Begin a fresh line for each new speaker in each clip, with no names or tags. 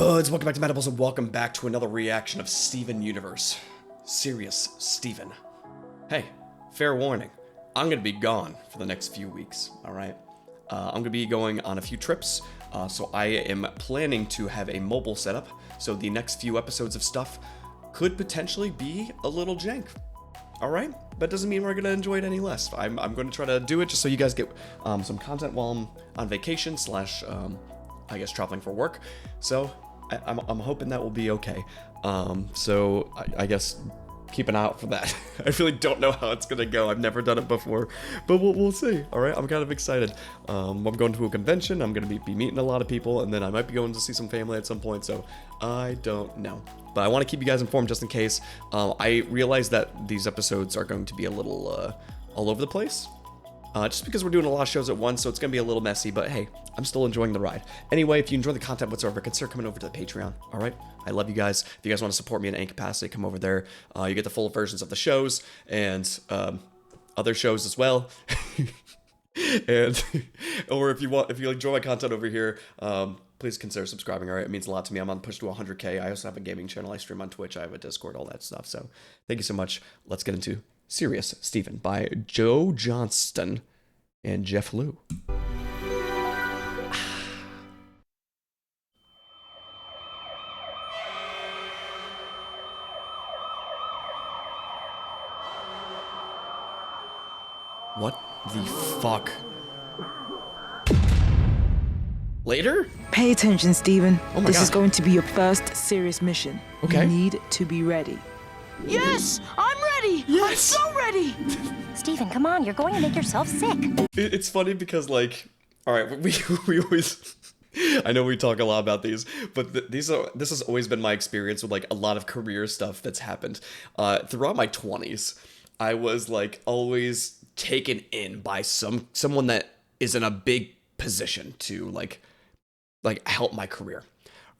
buds, welcome back to Metables and welcome back to another reaction of Steven Universe. Serious Steven. Hey, fair warning, I'm gonna be gone for the next few weeks, alright? I'm gonna be going on a few trips, so I am planning to have a mobile setup, so the next few episodes of stuff could potentially be a little jank. Alright? But doesn't mean we're gonna enjoy it any less. I'm gonna try to do it just so you guys get some content while I'm on vacation slash I guess traveling for work. So I'm hoping that will be okay. So I guess keep an eye out for that. I really don't know how it's gonna go. I've never done it before, but we'll see. All right, I'm kind of excited. I'm going to a convention. I'm gonna be meeting a lot of people, and then I might be going to see some family at some point. So I don't know, but I want to keep you guys informed just in case. I realize that these episodes are going to be a little all over the place. Just because we're doing a lot of shows at once, so it's going to be a little messy, but hey, I'm still enjoying the ride. Anyway, if you enjoy the content whatsoever, consider coming over to the Patreon, alright? I love you guys. If you guys want to support me in any capacity, come over there. You get the full versions of the shows, and other shows as well. And, or if you enjoy my content over here, please consider subscribing, alright? It means a lot to me. I'm on push to 100K. I also have a gaming channel. I stream on Twitch. I have a Discord, all that stuff. So, thank you so much. Let's get into Serious Steven by Joe Johnston and Jeff Liu. What the fuck? Later?
Pay attention, Steven.
Oh my
this
God.
is going to be your first serious mission.
Okay.
You need to be ready. Yes, I'm ready.
Yes.
I'm so ready.
Steven, come on, you're going to make yourself sick.
It's funny because, like, all right, we always, I know we talk a lot about these, but this has always been my experience with, like, a lot of career stuff that's happened. Throughout my 20s, I was, like, always taken in by someone that is in a big position to, like help my career,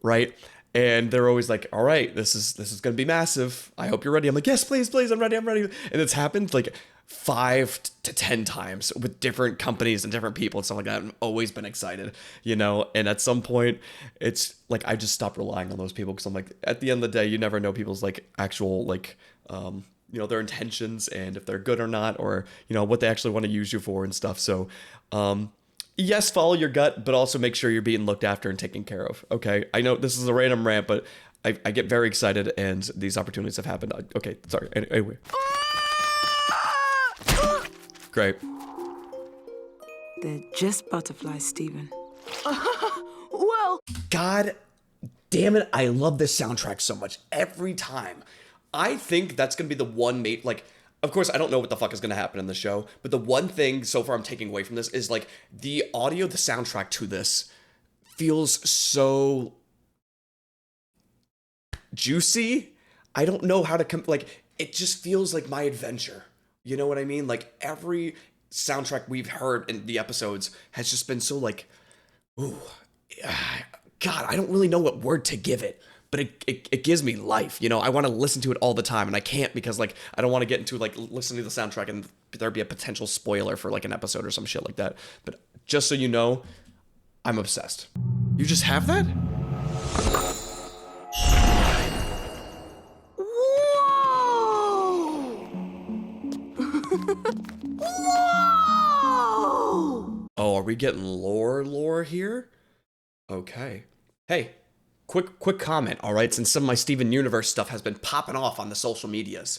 right? And they're always like, all right, this is gonna be massive. I hope you're ready. I'm like, yes, please, I'm ready. And it's happened like 5 to 10 times with different companies and different people and stuff like that. I've always been excited, you know? And at some point, it's like, I just stopped relying on those people because I'm like, at the end of the day, you never know people's like actual, like, you know, their intentions and if they're good or not, or, you know, what they actually want to use you for and stuff. So, yes, follow your gut, but also make sure you're being looked after and taken care of. Okay, I know this is a random rant, but I get very excited, and these opportunities have happened. Okay, sorry. Anyway, great.
They're just butterflies, Steven.
God damn it! I love this soundtrack so much every time. I think that's gonna be the one mate like. Of course, I don't know what the fuck is going to happen in the show, but the one thing so far I'm taking away from this is, like, the audio, the soundtrack to this feels so juicy. I don't know how to like, it just feels like my adventure. You know what I mean? Like, every soundtrack we've heard in the episodes has just been so, like, ooh, God, I don't really know what word to give it. But it gives me life, you know. I want to listen to it all the time, and I can't because, like, I don't want to get into, like, listening to the soundtrack and there'd be a potential spoiler for, like, an episode or some shit like that. But just so you know, I'm obsessed. You just have that?
Whoa! Whoa!
Oh, are we getting lore here? Okay. Hey. Quick comment, all right? Since some of my Steven Universe stuff has been popping off on the social medias.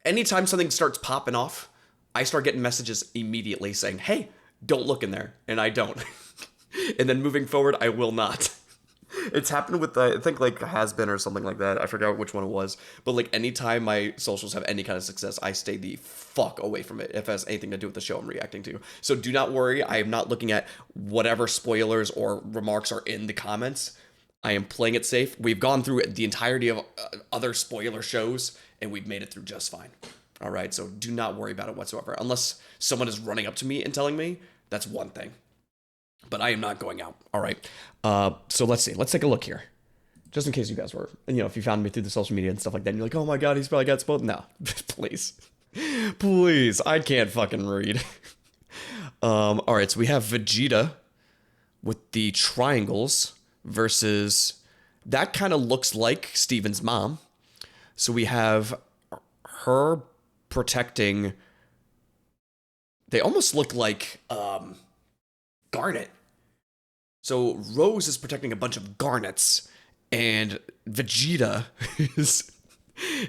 Anytime something starts popping off, I start getting messages immediately saying, hey, don't look in there. And I don't. And then moving forward, I will not. It's happened with, I think, like, Has-Been or something like that. I forgot which one it was. But, like, anytime my socials have any kind of success, I stay the fuck away from it if it has anything to do with the show I'm reacting to. So do not worry. I am not looking at whatever spoilers or remarks are in the comments. I am playing it safe. We've gone through the entirety of other spoiler shows, and we've made it through just fine. All right, so do not worry about it whatsoever. Unless someone is running up to me and telling me, that's one thing. But I am not going out. All right, so let's see. Let's take a look here. Just in case you guys were, you know, if you found me through the social media and stuff like that, and you're like, oh my God, he's probably got spoiled. No, please. Please, I can't fucking read. All right, so we have Vegeta with the triangles versus that kind of looks like Steven's mom. So we have her protecting. They almost look like Garnet. So Rose is protecting a bunch of Garnets, and Vegeta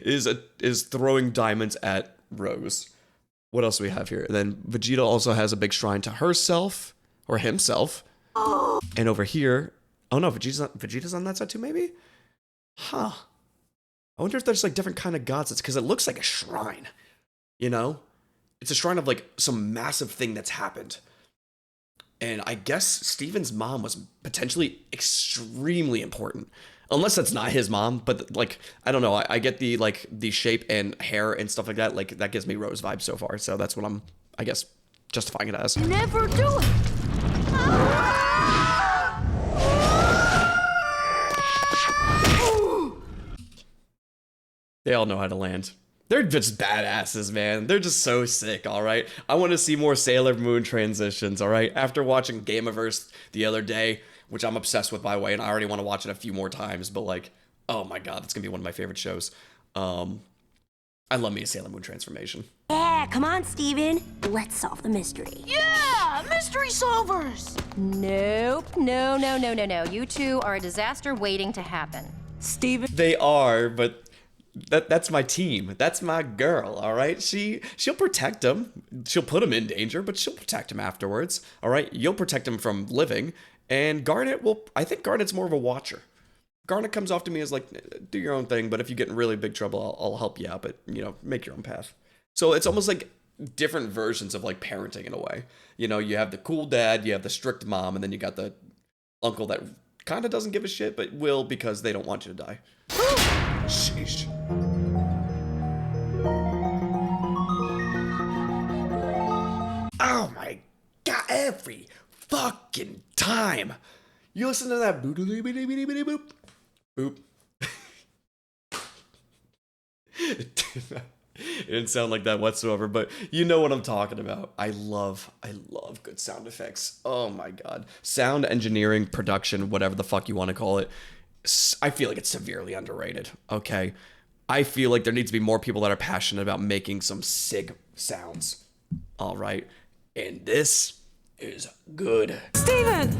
is throwing diamonds at Rose. What else do we have here? And then Vegeta also has a big shrine to herself or himself. And over here, oh no, Vegeta's on that side too, maybe? Huh. I wonder if there's like different kind of gods. It's because it looks like a shrine, you know? It's a shrine of like some massive thing that's happened. And I guess Steven's mom was potentially extremely important. Unless that's not his mom, but like, I don't know. I get the like the shape and hair and stuff like that. Like that gives me Rose vibes so far. So that's what I'm, I guess, justifying it as.
Never do it.
They all know how to land. They're just badasses, man. They're just so sick, all right? I want to see more Sailor Moon transitions, all right? After watching Gameverse the other day, which I'm obsessed with, by the way, and I already want to watch it a few more times, but like, oh my god, it's going to be one of my favorite shows. I love me a Sailor Moon transformation.
Yeah, come on, Steven. Let's solve the mystery.
Yeah, mystery solvers.
Nope. No. You two are a disaster waiting to happen.
Steven.
They are, but that's my team. That's my girl, all right? She'll protect him. She'll put him in danger, but she'll protect him afterwards, all right? You'll protect him from living, and Garnet I think Garnet's more of a watcher. Garnet comes off to me as like, do your own thing, but if you get in really big trouble, I'll help you out, but, you know, make your own path. So it's almost like different versions of like parenting in a way. You know, you have the cool dad, you have the strict mom, and then you got the uncle that kind of doesn't give a shit, but will because they don't want you to die. Sheesh. Oh my god, every fucking time. You listen to that boop boop boop. It didn't sound like that whatsoever, but you know what I'm talking about. I love good sound effects. Oh my god. Sound engineering, production, whatever the fuck you want to call it. I feel like it's severely underrated, okay? I feel like there needs to be more people that are passionate about making some sick sounds, all right? And this is good.
Steven!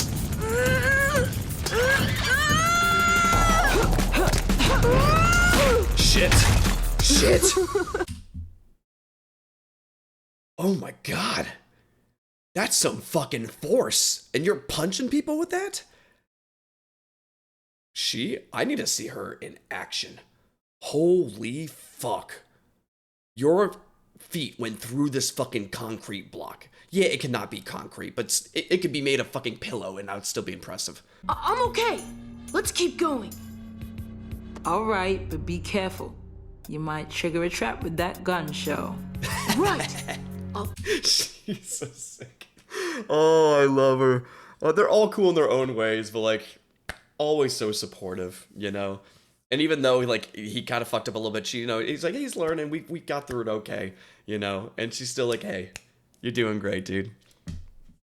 Shit. Oh my god. That's some fucking force. And you're punching people with that? I need to see her in action. Holy fuck. Your feet went through this fucking concrete block. Yeah, it cannot be concrete, but it could be made of fucking pillow and that would still be impressive.
I'm okay. Let's keep going.
All right, but be careful. You might trigger a trap with that gun show.
Right.
She's so sick. Oh, I love her. They're all cool in their own ways, but like, always so supportive, you know? And even though like he kind of fucked up a little bit, he's like, he's learning, we got through it okay, you know? And she's still like, hey, you're doing great, dude.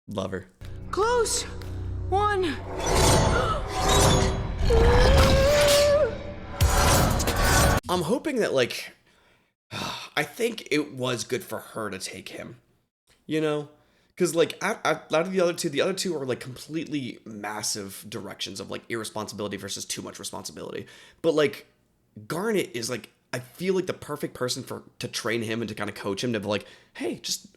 Love her.
Close. One.
I'm hoping that like, I think it was good for her to take him, you know? Because, like, out of the other two are, like, completely massive directions of, like, irresponsibility versus too much responsibility. But, like, Garnet is, like, I feel like the perfect person to train him and to kind of coach him to be like, hey, just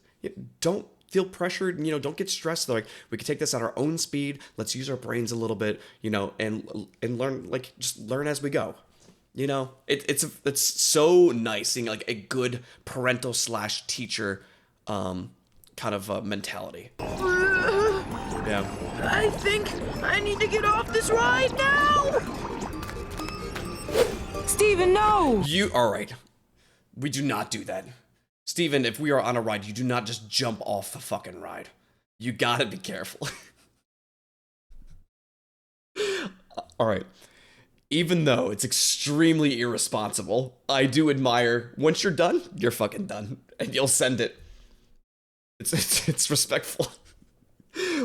don't feel pressured, and, don't get stressed. They're like, we can take this at our own speed. Let's use our brains a little bit, and learn, like, just learn as we go. It's so nice seeing, like, a good parental / teacher, kind of mentality. Yeah.
I think I need to get off this ride now! Steven, no!
All right. We do not do that. Steven, if we are on a ride, you do not just jump off the fucking ride. You gotta be careful. All right. Even though it's extremely irresponsible, I do admire, once you're done, you're fucking done. And you'll send it. It's respectful.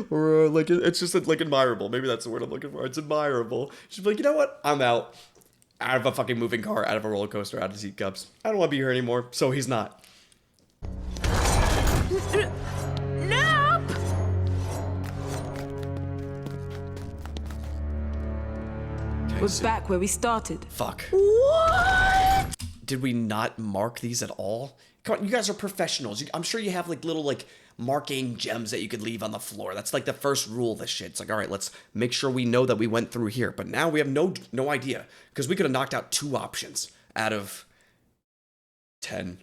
Or like it's just like admirable. Maybe that's the word I'm looking for. It's admirable. She's like, you know what? I'm out of a fucking moving car, out of a roller coaster, out of teacups. I don't want to be here anymore. So he's not.
Nap!
Okay,
We're back where we started.
Fuck.
What?
Did we not mark these at all? Come on, you guys are professionals. I'm sure you have like little like marking gems that you could leave on the floor. That's like the first rule of this shit. It's like, all right, let's make sure we know that we went through here. But now we have no idea because we could have knocked out 2 options out of 10,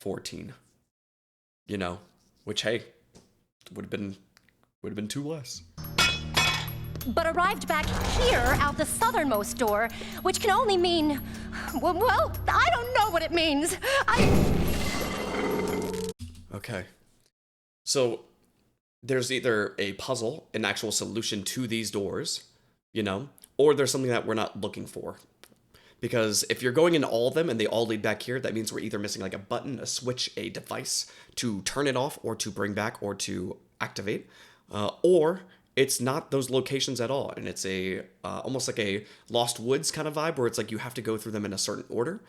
14. You know, which hey, would have been 2 less.
But arrived back here out the southernmost door, which can only mean, well, I don't know what it means.
Okay. So there's either a puzzle, an actual solution to these doors, you know, or there's something that we're not looking for. Because if you're going into all of them and they all lead back here, that means we're either missing like a button, a switch, a device to turn it off or to bring back or to activate, or it's not those locations at all. And it's a almost like a Lost Woods kind of vibe where it's like you have to go through them in a certain order,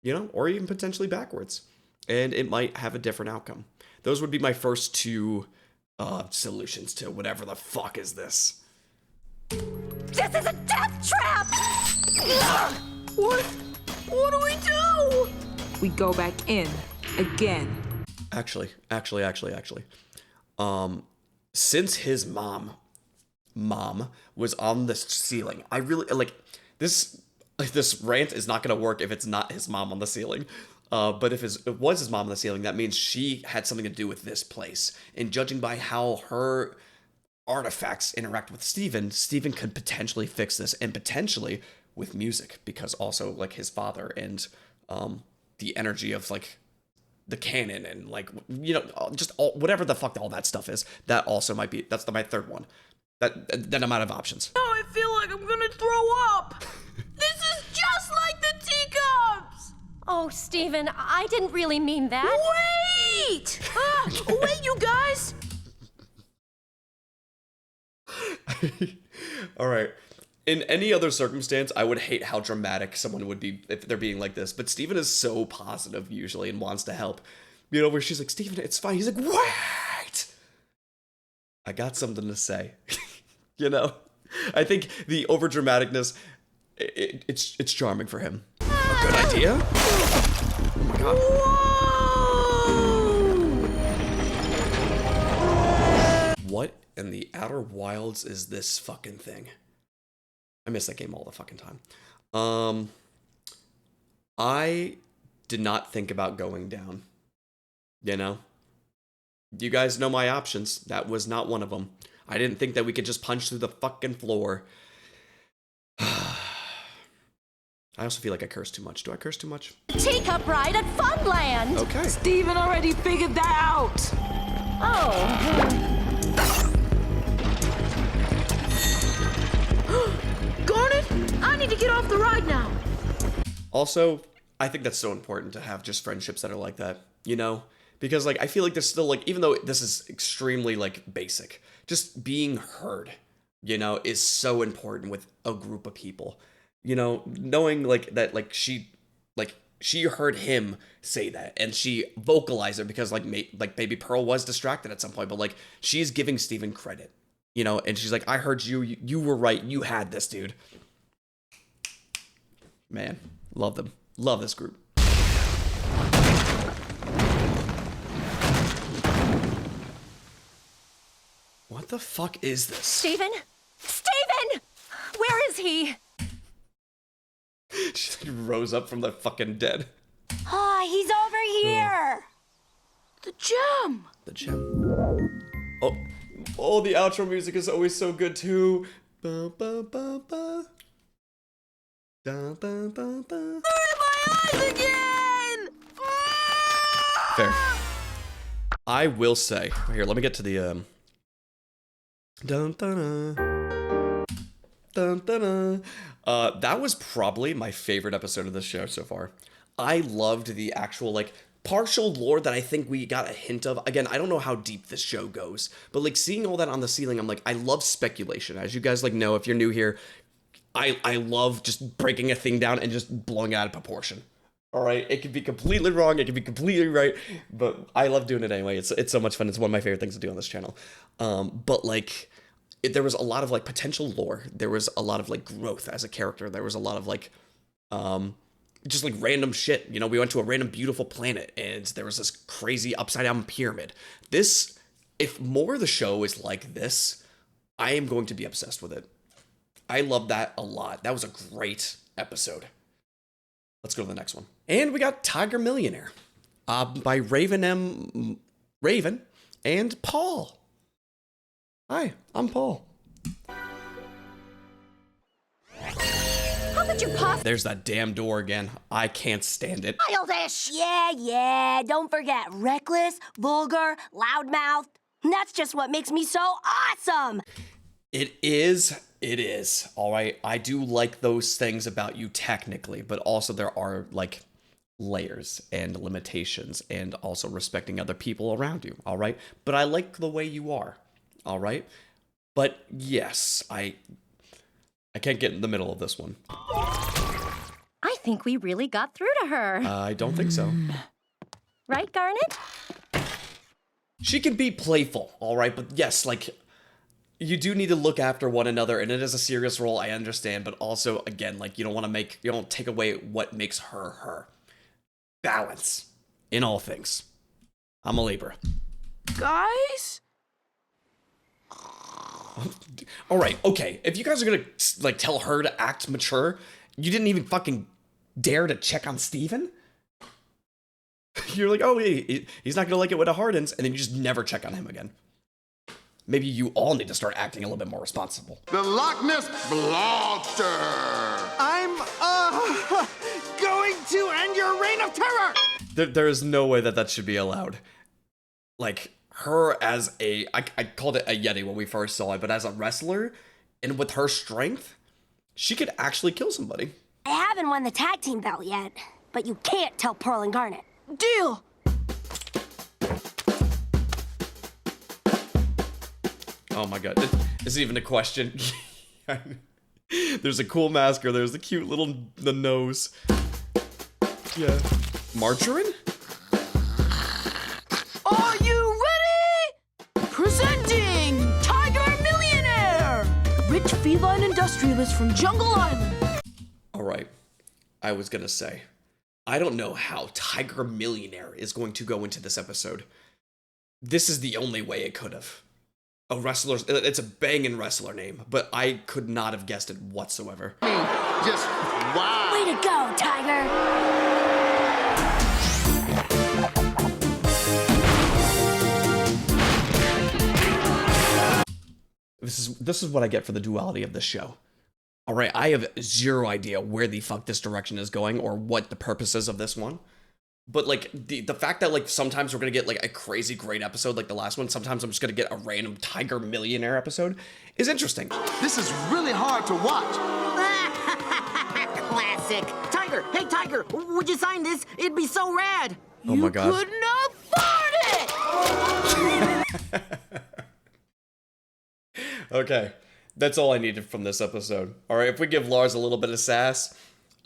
you know, or even potentially backwards. And it might have a different outcome. Those would be my first 2 solutions to whatever the fuck is this.
This is a death trap!
What do we do?
We go back in again.
Actually. Since his mom was on the ceiling, I really like this. Like, this rant is not gonna work if it's not his mom on the ceiling. But if it was his mom on the ceiling, that means she had something to do with this place. And judging by how her artifacts interact with Steven could potentially fix this, and potentially with music, because also like his father and the energy of like the canon and like, you know, just whatever the fuck all that stuff is, that also might be, that's my third one. Then I'm out of options.
Now I feel like I'm gonna throw up. This is just like the teacups.
Oh, Steven, I didn't really mean that.
Wait! Wait, you guys!
All right. In any other circumstance, I would hate how dramatic someone would be if they're being like this. But Steven is so positive usually and wants to help. You know, where she's like, Steven, it's fine. He's like, wait! I got something to say. You know? I think the overdramaticness, it's charming for him. A good idea? Oh my god. What in the outer wilds is this fucking thing? I miss that game all the fucking time. I did not think about going down. You know? You guys know my options. That was not one of them. I didn't think that we could just punch through the fucking floor. I also feel like I curse too much. Do I curse too much?
Teacup ride at Funland!
Okay.
Steven already figured that out.
Oh.
Garnet, I need to get off the ride now.
Also, I think that's so important to have just friendships that are like that, you know? Because, like, I feel like there's still, like, even though this is extremely, like, basic, just being heard, you know, is so important with a group of people. You know, knowing, like, that, like, she heard him say that, and she vocalized it because, like, Baby Pearl was distracted at some point, but, like, she's giving Steven credit, you know, and she's like, I heard you were right, you had this, dude. Man, love them. Love this group. What the fuck is this?
Steven? Steven! Where is he?
She rose up from the fucking dead.
Ah, he's over here!
The gem.
The gem. Oh, the outro music is always so good too. Ba, ba, ba, ba. Da, ba, ba, ba.
They're in my eyes again!
Fair. I will say, here, let me get to the dun, dun, dun, dun, dun. That was probably my favorite episode of this show so far. I loved the actual, like, partial lore that I think we got a hint of. Again, I don't know how deep this show goes, but like seeing all that on the ceiling, I'm like, I love speculation. As you guys like know, if you're new here, I love just breaking a thing down and just blowing it out of proportion. All right, it could be completely wrong, it could be completely right, but I love doing it anyway. It's so much fun. It's one of my favorite things to do on this channel. But like, there was a lot of like potential lore. There was a lot of like growth as a character. There was a lot of like, just like random shit. You know, we went to a random beautiful planet, and there was this crazy upside down pyramid. This, if more of the show is like this, I am going to be obsessed with it. I love that a lot. That was a great episode. Let's go to the next one. And we got Tiger Millionaire by Raven and Paul. Hi, I'm Paul.
How could you possibly?
There's that damn door again. I can't stand it.
Childish.
Yeah, don't forget, reckless, vulgar, loudmouth. That's just what makes me so awesome.
It is. All right. I do like those things about you technically, but also there are like layers and limitations and also respecting other people around you. All right. But I like the way you are. All right. But yes, I can't get in the middle of this one.
I think we really got through to her.
I don't think so.
Right, Garnet?
She can be playful. All right. But yes, like, you do need to look after one another, and it is a serious role, I understand, but also, again, like, you don't take away what makes her her. Balance in all things. I'm a Libra.
Guys?
All right, okay, if you guys are gonna, like, tell her to act mature, you didn't even fucking dare to check on Steven? You're like, oh, he's not gonna like it when it hardens, and then you just never check on him again. Maybe you all need to start acting a little bit more responsible.
The Loch Ness Monster!
I'm, going to end your reign of terror!
There is no way that should be allowed. Like, her as I called it a Yeti when we first saw it, but as a wrestler, and with her strength, she could actually kill somebody.
I haven't won the tag team belt yet, but you can't tell Pearl and Garnet.
Deal!
Oh my god, is it even a question? There's a cool masker, there's the cute the nose. Yeah. Margarine?
Are you ready? Presenting Tiger Millionaire! Rich feline industrialist from Jungle Island.
Alright, I was gonna say, I don't know how Tiger Millionaire is going to go into this episode. This is the only way it could have. A wrestler, it's a banging wrestler name, but I could not have guessed it whatsoever.
Just wow!
Way to go, Tiger!
This is what I get for the duality of this show. All right, I have zero idea where the fuck this direction is going or what the purpose is of this one. But like the fact that like sometimes we're gonna get like a crazy great episode like the last one, sometimes I'm just gonna get a random Tiger Millionaire episode is interesting.
This is really hard to watch.
Classic. Tiger, hey Tiger, would you sign this? It'd be so rad.
Oh my god.
Couldn't afford it!
Okay, that's all I needed from this episode. All right, if we give Lars a little bit of sass,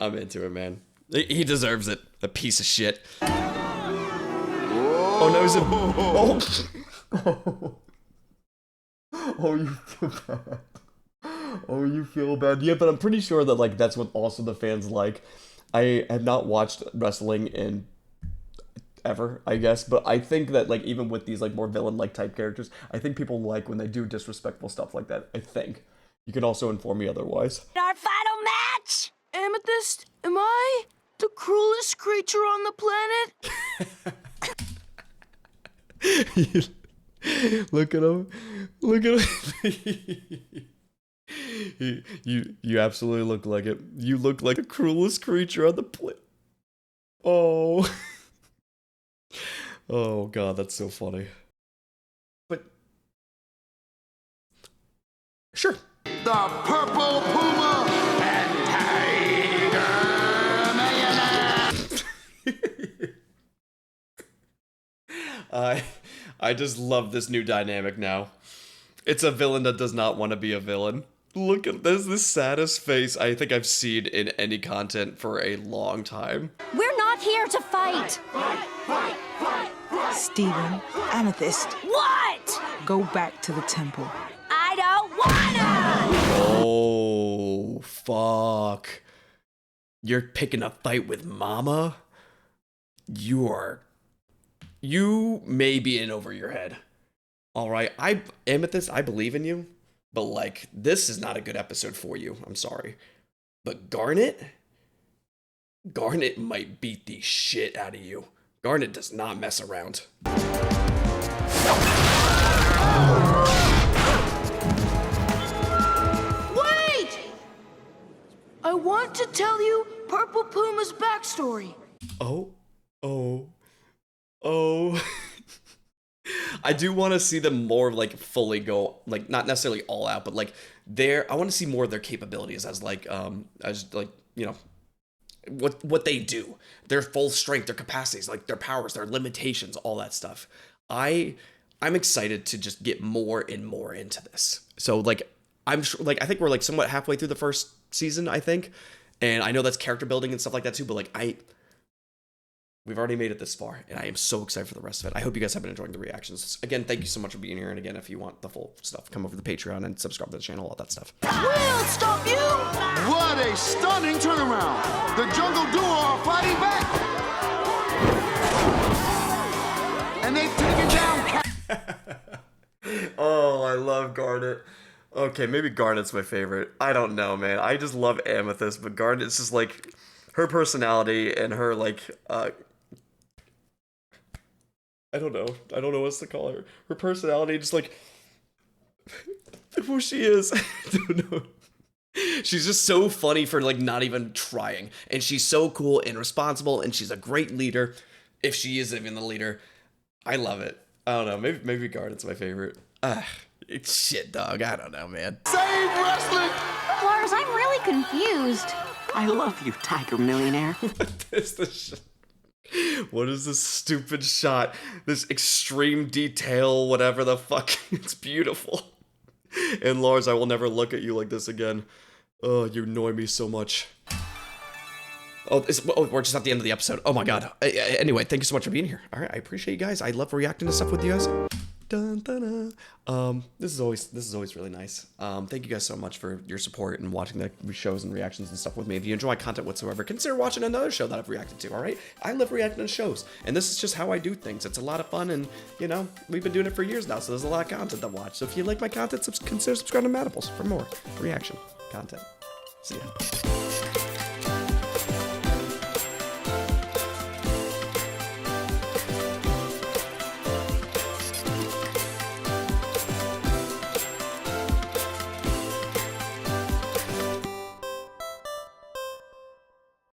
I'm into it, man. He deserves it. A piece of shit. Oh no, he's Oh, you feel bad. Oh, you feel bad. Yeah, but I'm pretty sure that like that's what also the fans like. I have not watched wrestling in ever, I guess, but I think that like even with these like more villain-like type characters, I think people like when they do disrespectful stuff like that. I think. You can also inform me otherwise.
Our final match!
Amethyst, am I the cruelest creature on the planet?
Look at him. Look at him. You absolutely look like it. You look like the cruelest creature on the planet. Oh. Oh god, that's so funny. But sure.
The Purple Puma and Tiger Millionaire!
I just love this new dynamic now. It's a villain that does not want to be a villain. Look at this, the saddest face I think I've seen in any content for a long time.
We're not here to fight.
Steven, Amethyst,
What?
go back to the temple.
I don't wanna!
Oh, fuck. You're picking a fight with Mama? You may be in over your head. Alright, Amethyst, I believe in you, but like, this is not a good episode for you. I'm sorry. But Garnet might beat the shit out of you. Garnet does not mess around.
Wait! I want to tell you Purple Puma's backstory.
Oh. I do want to see them more like fully go, like not necessarily all out, but like I want to see more of their capabilities as you know, what they do, their full strength, their capacities, like their powers, their limitations, all that stuff. I'm excited to just get more and more into this. So like, I'm sure, like, I think we're like somewhat halfway through the first season, I think. And I know that's character building and stuff like that too, but like we've already made it this far, and I am so excited for the rest of it. I hope you guys have been enjoying the reactions. Again, thank you so much for being here, and again, if you want the full stuff, come over to the Patreon and subscribe to the channel, all that stuff.
We'll stop you!
What a stunning turnaround! The Jungle Duo are fighting back! And they've taken down...
Oh, I love Garnet. Okay, maybe Garnet's my favorite. I don't know, man. I just love Amethyst, but Garnet's just like... her personality and her, like, I don't know what else to call her. Her personality, just like, who she is. I don't know. She's just so funny for, like, not even trying. And she's so cool and responsible, and she's a great leader. If she is even the leader. I love it. I don't know. Maybe Garnet's my favorite. It's shit, dog. I don't know, man.
Save wrestling!
Lars, I'm really confused.
I love you, Tiger Millionaire.
What is this stupid shot? This extreme detail, whatever the fuck. It's beautiful. And Lars, I will never look at you like this again. Oh, you annoy me so much. Oh, we're just at the end of the episode. Oh my god. Anyway, thank you so much for being here. All right, I appreciate you guys. I love reacting to stuff with you guys. Dun, dun, dun. This is always really nice. Thank you guys so much for your support and watching the shows and reactions and stuff with me. If you enjoy my content whatsoever, consider watching another show that I've reacted to, all right? I love reacting to shows, and this is just how I do things. It's a lot of fun, and, you know, we've been doing it for years now, so there's a lot of content to watch. So if you like my content, consider subscribing to Madables for more reaction content. See ya.